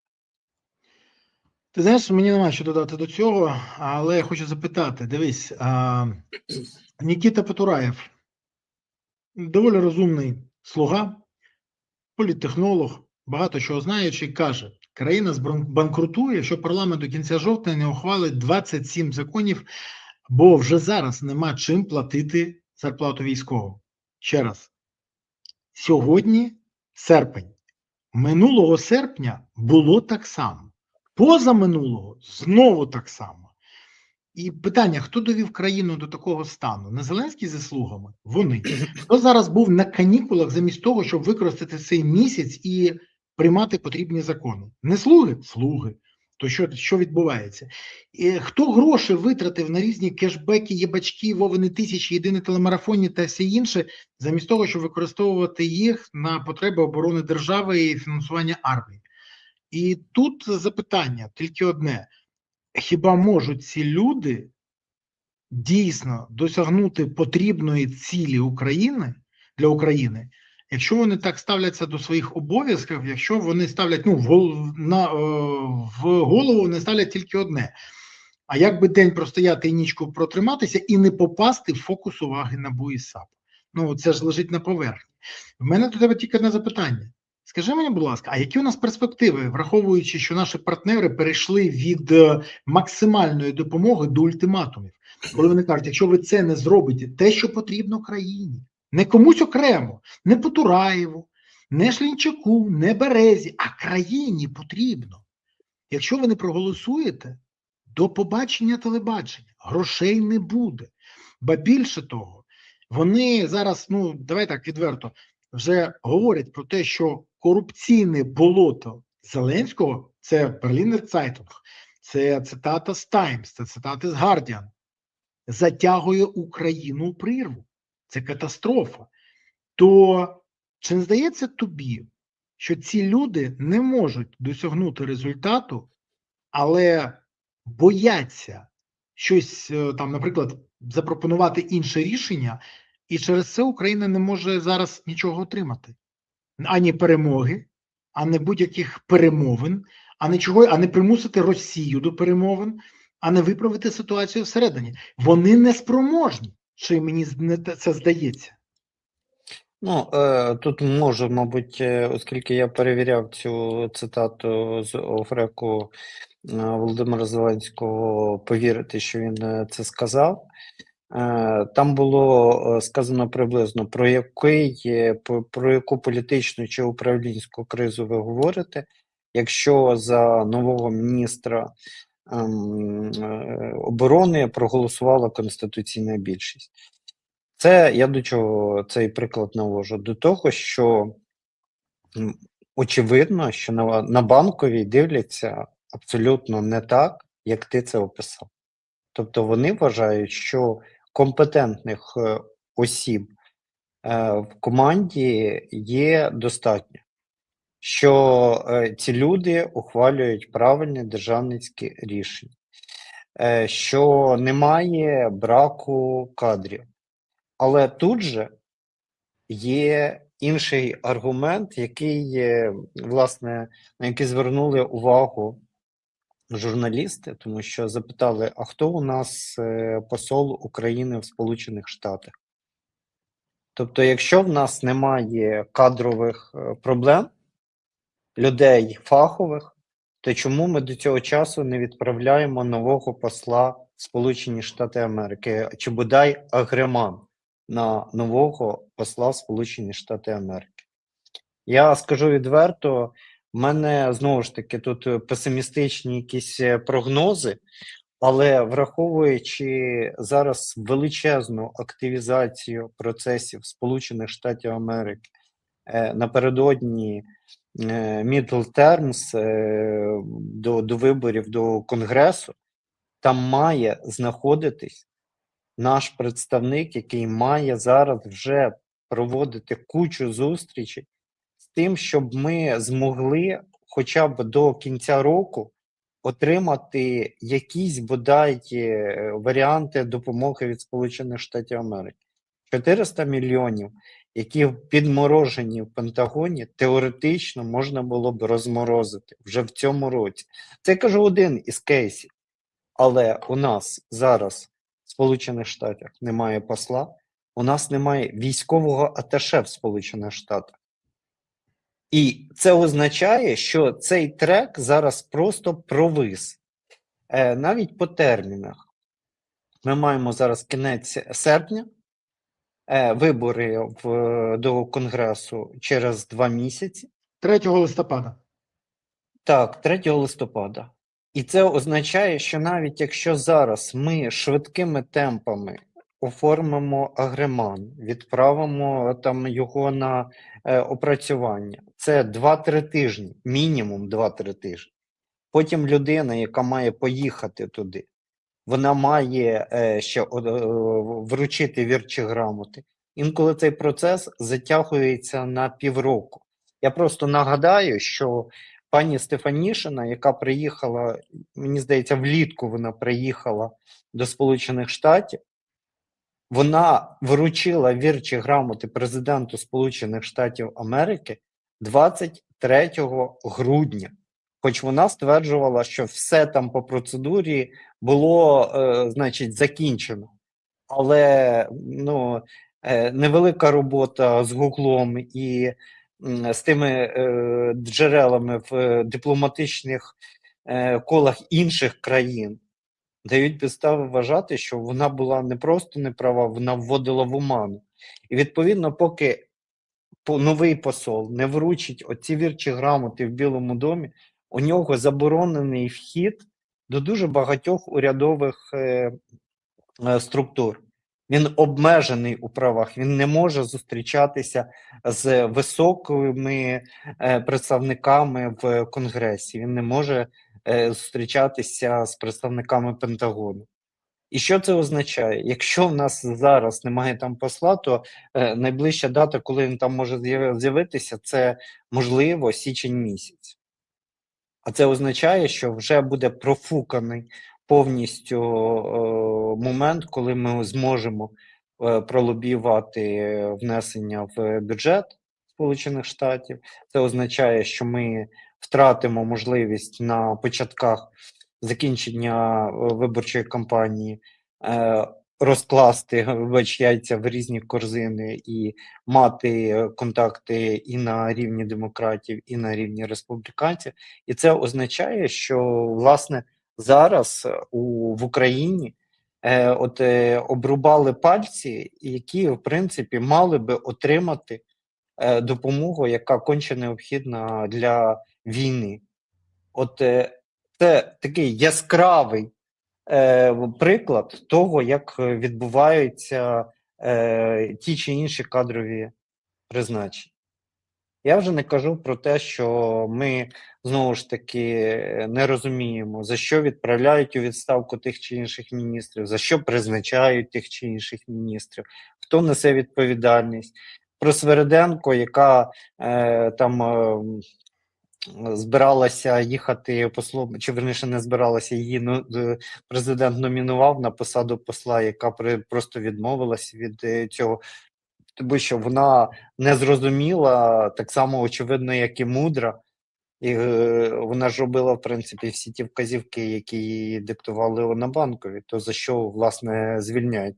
A: Ти знаєш, мені немає що додати до цього, але я хочу запитати, дивись, Нікіта Потураєв, доволі розумний слуга, політтехнолог, багато чого знаючий, каже, країна банкрутує, якщо парламент до кінця жовтня не ухвалить 27 законів, бо вже зараз нема чим платити зарплату військовим. Ще раз, сьогодні серпень. Минулого серпня було так само. Позаминулого знову так само. І питання, хто довів країну до такого стану? Не Зеленський зі слугами? Вони. Хто зараз був на канікулах замість того, щоб використати цей місяць і приймати потрібні закони? Не слуги? Слуги. То що відбувається? І хто гроші витратив на різні кешбеки, єбачки, Вовини тисячі, єдине телемарафоні та все інше, замість того, щоб використовувати їх на потреби оборони держави і фінансування армії? І тут запитання тільки одне. Хіба можуть ці люди дійсно досягнути потрібної цілі України для України, якщо вони так ставляться до своїх обов'язків, якщо вони ставлять в голову не ставлять тільки одне. А як би день простояти і нічку протриматися і не попасти в фокус уваги НАБУ і САП? Ну, це ж лежить на поверхні. В мене до тебе тільки одне запитання. Скажи мені, будь ласка, а які у нас перспективи, враховуючи, що наші партнери перейшли від максимальної допомоги до ультиматумів? Коли вони кажуть, якщо ви це не зробите, те, що потрібно країні, не комусь окремо, не Потураєву, не Шлінчаку, не Березі, а країні потрібно. Якщо ви не проголосуєте, до побачення телебачення, грошей не буде. Ба більше того, вони зараз, давай так відверто, вже говорять про те, що корупційне болото Зеленського, це Berliner Zeitung, це цитата з Times, це цитати з Guardian, затягує Україну у прірву. Це катастрофа. То чи не здається тобі, що ці люди не можуть досягнути результату, але бояться щось там, наприклад, запропонувати інше рішення, і через це Україна не може зараз нічого отримати? Ані перемоги, ані будь-яких перемовин, а не примусити Росію до перемовин, а не виправити ситуацію всередині. Вони не спроможні, чи мені це здається?
B: Тут можу, мабуть, оскільки я перевіряв цю цитату з Офреку Володимира Зеленського, повірити, що він це сказав. Там було сказано приблизно про яку політичну чи управлінську кризу ви говорите, якщо за нового міністра оборони проголосувала конституційна більшість. Це я до чого цей приклад навожу? До того, що очевидно, що на Банковій дивляться абсолютно не так, як ти це описав. Тобто вони вважають, що компетентних осіб в команді є достатньо, що ці люди ухвалюють правильні державницькі рішення, що немає браку кадрів. Але тут же є інший аргумент, власне, на який звернули увагу журналісти, тому що запитали, а хто у нас посол України в Сполучених Штатах? Тобто, якщо в нас немає кадрових проблем, людей фахових, то чому ми до цього часу не відправляємо нового посла в Сполучені Штати Америки, чи бодай агреман на нового посла в Сполучені Штати Америки? Я скажу відверто, в мене, знову ж таки, тут песимістичні якісь прогнози, Але враховуючи зараз величезну активізацію процесів Сполучених Штатів Америки, напередодні middle terms до виборів до Конгресу, там має знаходитись наш представник, який має зараз вже проводити кучу зустрічей з тим, щоб ми змогли хоча б до кінця року отримати якісь бодай варіанти допомоги від Сполучених Штатів Америки. 400 мільйонів, які підморожені в Пентагоні, теоретично можна було б розморозити вже в цьому році. Це я кажу один із кейсів. Але у нас зараз в Сполучених Штатах немає посла, у нас немає військового аташе в Сполучених Штатах. І це означає, що цей трек зараз просто провис. Навіть по термінах. Ми маємо зараз кінець серпня, вибори до Конгресу через 2 місяці.
A: 3 листопада.
B: Так, 3 листопада. І це означає, що навіть якщо зараз ми швидкими темпами оформимо агреман, відправимо там його на опрацювання, це 2-3 тижні, мінімум 2-3 тижні. Потім людина, яка має поїхати туди, вона має ще вручити вірчі грамоти. Інколи цей процес затягується на півроку. Я просто нагадаю, що пані Стефанішина, яка приїхала, мені здається, влітку вона приїхала до Сполучених Штатів, вона вручила вірчі грамоти президенту Сполучених Штатів Америки 23 грудня. Хоч вона стверджувала, що все там по процедурі було, значить, закінчено. Але невелика робота з Гуглом і з тими джерелами в дипломатичних колах інших країн дають підстави вважати, що вона була не просто неправа, вона вводила в оману. І відповідно, поки новий посол не вручить оці вірчі грамоти в Білому домі, у нього заборонений вхід до дуже багатьох урядових структур. Він обмежений у правах, він не може зустрічатися з високими представниками в Конгресі, він не може зустрічатися з представниками Пентагону. І що це означає? Якщо в нас зараз немає там посла, то найближча дата, коли він там може з'явитися, це, можливо, січень місяць. А це означає, що вже буде профуканий повністю момент, коли ми зможемо пролобіювати внесення в бюджет Сполучених Штатів. Це означає, що ми втратимо можливість на початках закінчення виборчої кампанії розкласти яйця в різні корзини і мати контакти і на рівні демократів, і на рівні республіканців. І це означає, що, власне, зараз в Україні обрубали пальці, які, в принципі, мали би отримати допомогу, яка конче необхідна для війни. Це такий яскравий приклад того, як відбуваються ті чи інші кадрові призначення. Я вже не кажу про те, що ми, знову ж таки, не розуміємо, за що відправляють у відставку тих чи інших міністрів, за що призначають тих чи інших міністрів, хто несе відповідальність. Про Свериденко, яка збиралася їхати послом, чи верніше не збиралася, її президент номінував на посаду посла, яка просто відмовилася від цього, тому що вона не зрозуміла, так само очевидно, як і мудра, і вона ж робила, в принципі, всі ті вказівки, які їй диктували на Банковій, то за що, власне, звільняють?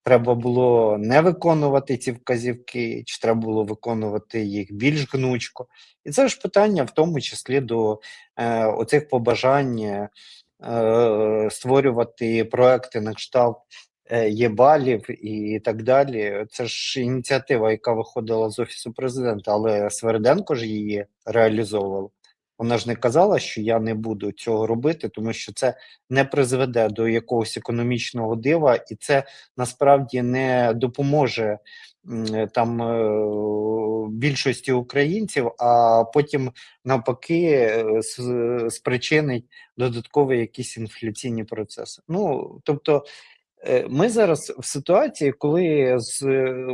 B: Треба було не виконувати ці вказівки, чи треба було виконувати їх більш гнучко. І це ж питання в тому числі до оцих побажань створювати проекти на кшталт є-балів і так далі. Це ж ініціатива, яка виходила з Офісу президента, але Свериденко ж її реалізовував. Вона ж не казала, що я не буду цього робити, тому що це не призведе до якогось економічного дива, і це насправді не допоможе більшості українців, а потім навпаки спричинить додаткові якісь інфляційні процеси. Ну, тобто, ми зараз в ситуації, коли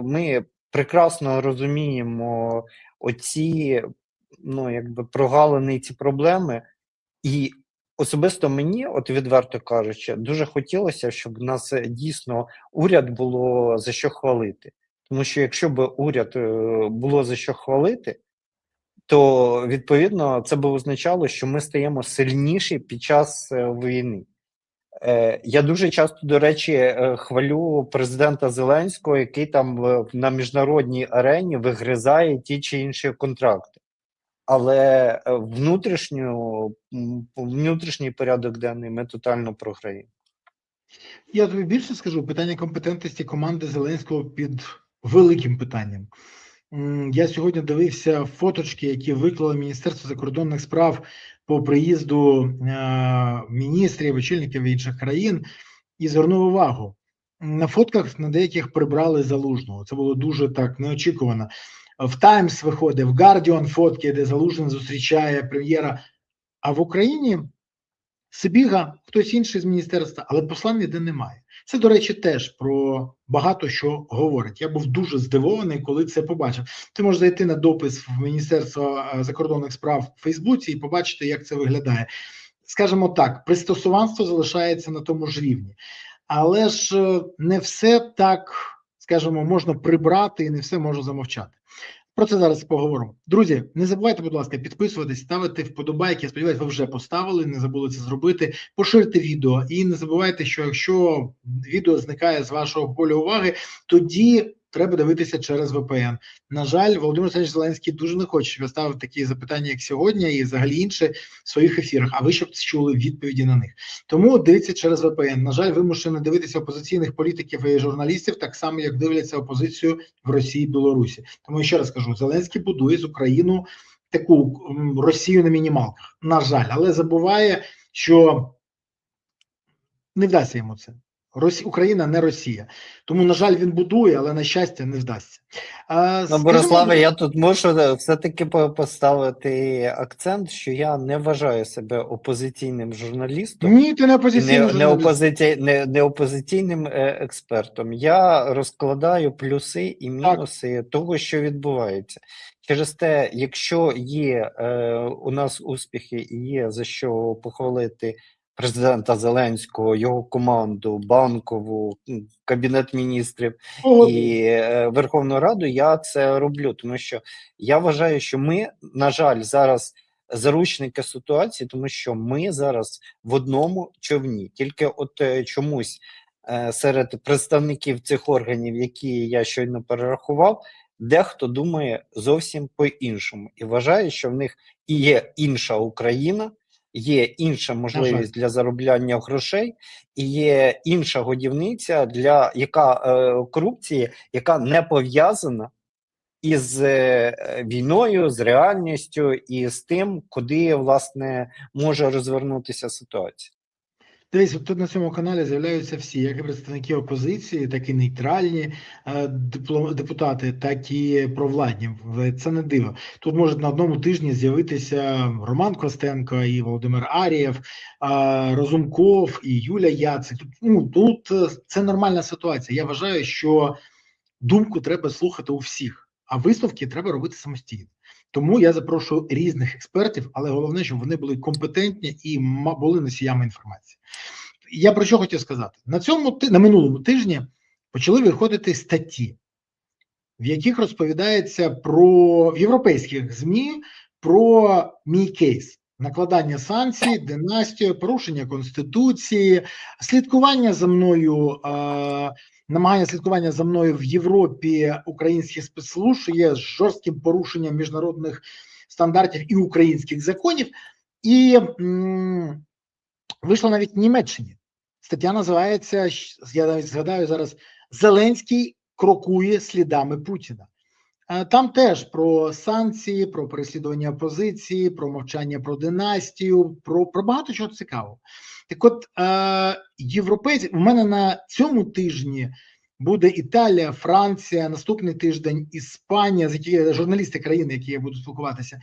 B: ми прекрасно розуміємо оці, ну, якби прогалини, ці проблеми, і особисто мені, от відверто кажучи, дуже хотілося, щоб в нас дійсно уряд було за що хвалити. Тому що якщо б уряд було за що хвалити, то відповідно це б означало, що ми стаємо сильніші під час війни. Я дуже часто, до речі, хвалю президента Зеленського, який там на міжнародній арені вигризає ті чи інші контракти. Але внутрішній порядок денний ми тотально програємо.
A: Я тобі більше скажу, питання компетентності команди Зеленського під великим питанням. Я сьогодні дивився фоточки, які виклало Міністерство закордонних справ по приїзду міністрів, очільників інших країн, і звернув увагу. На фотках на деяких прибрали Залужного. Це було дуже так неочікувано. В Таймс виходить, в Guardian фотки, де Залужний зустрічає прем'єра. А в Україні Сибіга, хтось інший з міністерства, але послань ніде немає. Це, до речі, теж про багато що говорить. Я був дуже здивований, коли це побачив. Ти можеш зайти на допис в Міністерство закордонних справ в Фейсбуці і побачити, як це виглядає. Скажімо так, пристосуванство залишається на тому ж рівні. Але ж не все так, скажімо, можна прибрати і не все можна замовчати. Про це зараз поговоримо. Друзі, не забувайте, будь ласка, підписуватись, ставити вподобайки. Я сподіваюся, ви вже поставили, не забули це зробити. Поширте відео і не забувайте, що якщо відео зникає з вашого поля уваги, тоді треба дивитися через VPN. На жаль, Володимир Олександрович Зеленський дуже не хоче, щоб я ставив такі запитання, як сьогодні, і взагалі інше в своїх ефірах, а ви щоб чули відповіді на них. Тому дивіться через VPN. На жаль, вимушено дивитися опозиційних політиків і журналістів, так само, як дивляться опозицію в Росії і Білорусі. Тому я ще раз кажу, Зеленський будує з Україну таку Росію на мінімалках. На жаль, але забуває, що не вдасться йому це. Україна не Росія. Тому, на жаль, він будує, але, на щастя, не вдасться.
B: Бориславе, я тут можу все-таки поставити акцент, що я не вважаю себе опозиційним журналістом.
A: Ні, ти не опозиційний журналіст.
B: Не опозиційним експертом. Я розкладаю плюси і мінуси того, що відбувається. Через те, якщо є у нас успіхи і є за що похвалити президента Зеленського, його команду, Банкову, Кабінет міністрів і Верховну Раду, я це роблю, тому що я вважаю, що ми, на жаль, зараз заручники ситуації, тому що ми зараз в одному човні. Тільки от чомусь серед представників цих органів, які я щойно перерахував, дехто думає зовсім по-іншому і вважає, що в них і є інша Україна, є інша можливість для заробляння грошей, і є інша годівниця для корупції, яка не пов'язана із війною, з реальністю і з тим, куди, власне, може розвернутися ситуація.
A: Дивись, тут на цьому каналі з'являються всі, як і представники опозиції, так і нейтральні депутати, так і провладні. Це не диво. Тут може на одному тижні з'явитися Роман Костенко і Володимир Ар'єв, Разумков і Юля Яцик. Тут це нормальна ситуація. Я вважаю, що думку треба слухати у всіх, а висновки треба робити самостійно. Тому я запрошую різних експертів, але головне, щоб вони були компетентні і були носіями інформації. Я про що хотів сказати? На минулому тижні почали виходити статті, в яких розповідається в європейських ЗМІ про мій кейс. Накладання санкцій, династію, порушення Конституції, слідкування за мною, намагання слідкування за мною в Європі українських спецслужб, що є жорстким порушенням міжнародних стандартів і українських законів. І вийшла навіть в Німеччині. Стаття називається, я навіть згадаю зараз, «Зеленський крокує слідами Путіна». Там теж про санкції, про переслідування опозиції, про мовчання про династію, про багато чого цікавого. Так от, європейці, у мене на цьому тижні буде Італія, Франція, наступний тиждень Іспанія, з які журналісти країни, які я буду спілкуватися.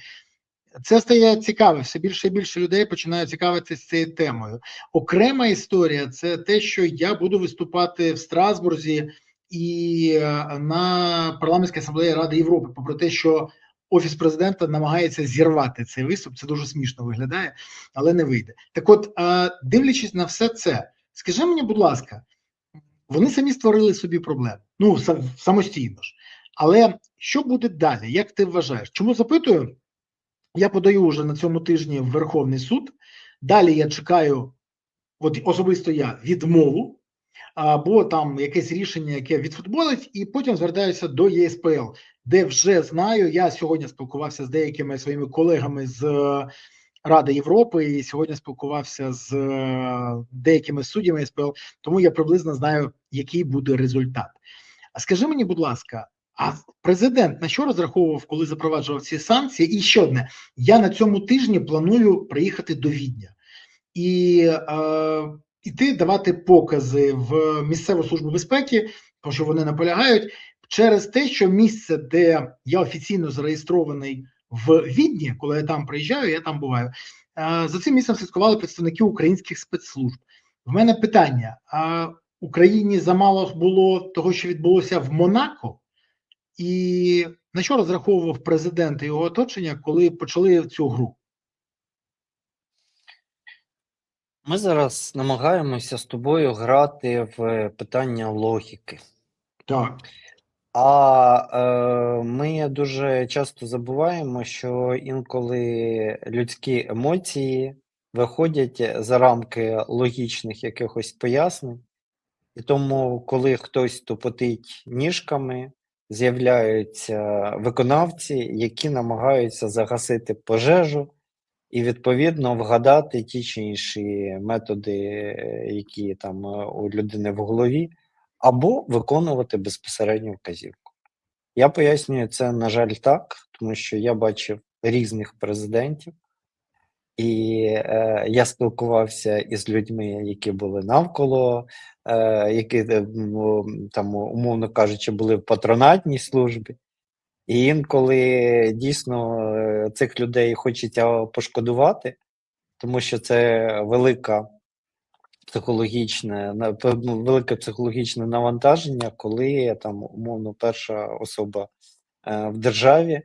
A: Це стає цікаве, все більше і більше людей починають цікавитися цією темою. Окрема історія це те, що я буду виступати в Страсбурзі і на парламентській асамблеї Ради Європи, попри те, що Офіс президента намагається зірвати цей виступ, це дуже смішно виглядає, але не вийде. Так от, дивлячись на все це, скажи мені, будь ласка, вони самі створили собі проблеми, ну самостійно ж. Але що буде далі? Як ти вважаєш? Чому запитую? Я подаю вже на цьому тижні в Верховний суд. Далі я чекаю, от особисто я, відмову, або там якесь рішення, яке відфутболить, і потім звертаюся до ЄСПЛ, де вже знаю, я сьогодні спілкувався з деякими своїми колегами з Ради Європи, і сьогодні спілкувався з деякими суддями ЄСПЛ, тому я приблизно знаю, який буде результат. А скажи мені, будь ласка, а президент на що розраховував, коли запроваджував ці санкції? І ще одне, я на цьому тижні планую приїхати до Відня і іти давати покази в місцеву службу безпеки, тому що вони наполягають, через те, що місце, де я офіційно зареєстрований в Відні, коли я там приїжджаю, я там буваю, за цим місцем слідкували представники українських спецслужб. В мене питання: а Україні замало було того, що відбулося в Монако? І на що розраховував президент і його оточення, коли почали цю гру?
B: Ми зараз намагаємося з тобою грати в питання логіки.
A: Так.
B: Ми дуже часто забуваємо, що інколи людські емоції виходять за рамки логічних якихось пояснень, і тому, коли хтось тупотить ніжками, з'являються виконавці, які намагаються загасити пожежу і відповідно вгадати ті чи інші методи, які там у людини в голові, або виконувати безпосередньо вказівку. Я пояснюю це, на жаль, так, тому що я бачив різних президентів, і я спілкувався із людьми, які були навколо, які там, умовно кажучи, були в патронатній службі. І інколи дійсно цих людей хочеться пошкодувати, тому що це велике психологічне навантаження, коли там умовно перша особа в державі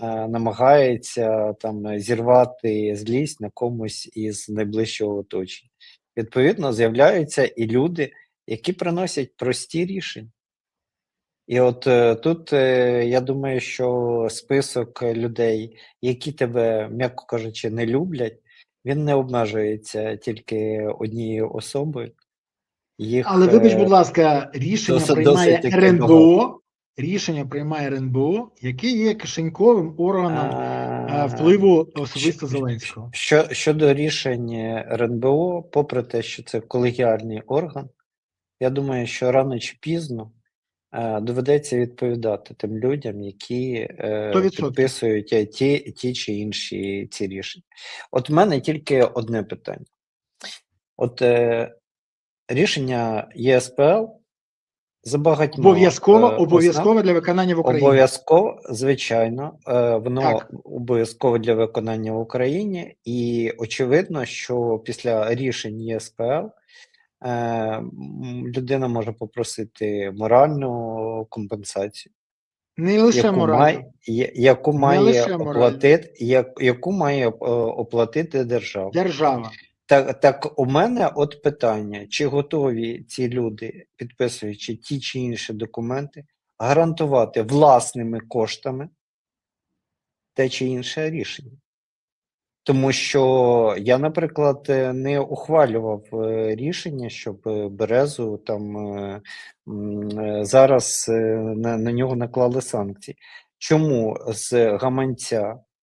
B: намагається там зірвати злість на комусь із найближчого оточення. Відповідно, з'являються і люди, які приносять прості рішення. І от тут я думаю, що список людей, які тебе, м'яко кажучи, не люблять, він не обмежується тільки однією особою.
A: Але вибач, будь ласка,
B: Досить таки багато.
A: Рішення приймає РНБО, яке є кишеньковим органом
B: А,
A: впливу особисто Зеленського.
B: Щодо рішень РНБО, попри те, що це колегіальний орган, я думаю, що рано чи пізно доведеться відповідати тим людям, які
A: 100%.
B: підписують ті чи інші ці рішення. От в мене тільки одне питання. От рішення ЄСПЛ за багатьма
A: Обов'язково для виконання в Україні.
B: Обов'язково, звичайно, воно
A: Так.
B: обов'язково для виконання в Україні, і очевидно, що після рішень ЄСПЛ людина може попросити моральну компенсацію,
A: Не лише морально.
B: яку має оплатити держава.
A: Держава.
B: Так у мене от питання: чи готові ці люди, підписуючи ті чи інші документи, гарантувати власними коштами те чи інше рішення? Тому що я, наприклад, не ухвалював рішення, щоб Березу там зараз на нього наклали санкції. Чому з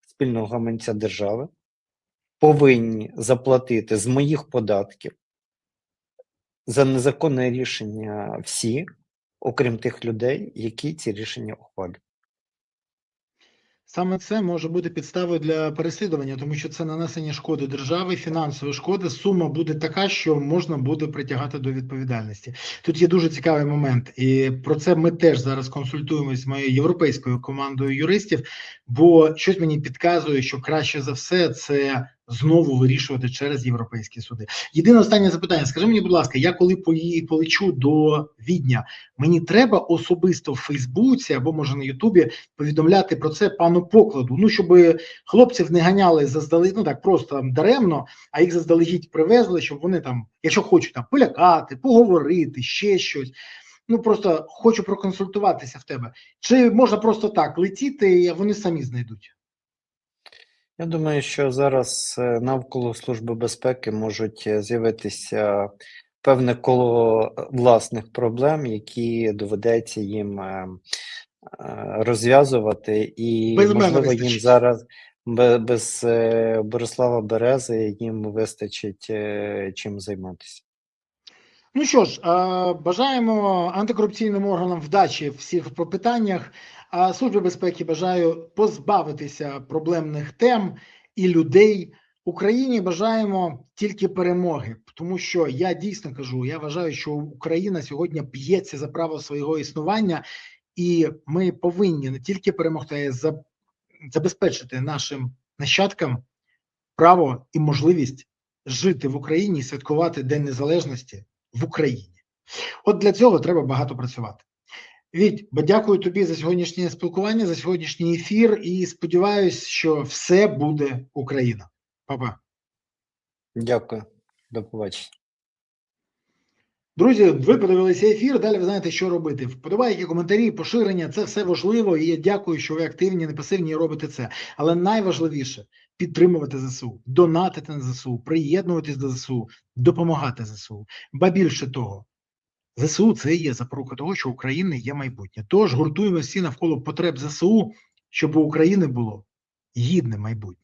B: спільного гаманця держави повинні заплатити з моїх податків за незаконне рішення всі, окрім тих людей, які ці рішення ухвалюють?
A: Саме це може бути підставою для переслідування, тому що це нанесення шкоди держави, фінансової шкоди. Сума буде така, що можна буде притягати до відповідальності. Тут є дуже цікавий момент, і про це ми теж зараз консультуємося з моєю європейською командою юристів, бо щось мені підказує, що краще за все це знову вирішувати через європейські суди. Єдине останнє запитання. Скажи мені, будь ласка, я коли полечу до Відня, мені треба особисто в Фейсбуці або може на Ютубі повідомляти про це пану Покладу, ну щоб хлопців не ганяли заздалегідь, ну так просто даремно, а їх заздалегідь привезли, щоб вони там, якщо хочуть там полякати, поговорити, ще щось. Ну просто хочу проконсультуватися в тебе. Чи можна просто так летіти, і вони самі знайдуть?
B: Я думаю, що зараз навколо Служби безпеки можуть з'явитися певне коло власних проблем, які доведеться їм розв'язувати, і
A: Без мене
B: можливо їм
A: вистачить.
B: зараз без Борислава Берези їм вистачить чим займатися.
A: Ну що ж, бажаємо антикорупційним органам вдачі в всіх питаннях. А Службі безпеки бажаю позбавитися проблемних тем і людей. Україні бажаємо тільки перемоги, тому що я дійсно кажу, я вважаю, що Україна сьогодні б'ється за право свого існування, і ми повинні не тільки перемогти, а й забезпечити нашим нащадкам право і можливість жити в Україні і святкувати День Незалежності в Україні. От для цього треба багато працювати. Відь, дякую тобі за сьогоднішнє спілкування, за сьогоднішній ефір і сподіваюся, що все буде Україна. Па-па.
B: Дякую, до побачення.
A: Друзі, ви подивилися ефір, далі ви знаєте, що робити. Вподобайки, коментарі, поширення, це все важливо, і я дякую, що ви активні, не пасивні і робите це. Але найважливіше – підтримувати ЗСУ, донатити на ЗСУ, приєднуватись до ЗСУ, допомагати ЗСУ. Ба більше того, ЗСУ – це є запорука того, що у України є майбутнє. Тож гуртуємо всі навколо потреб ЗСУ, щоб у України було гідне майбутнє.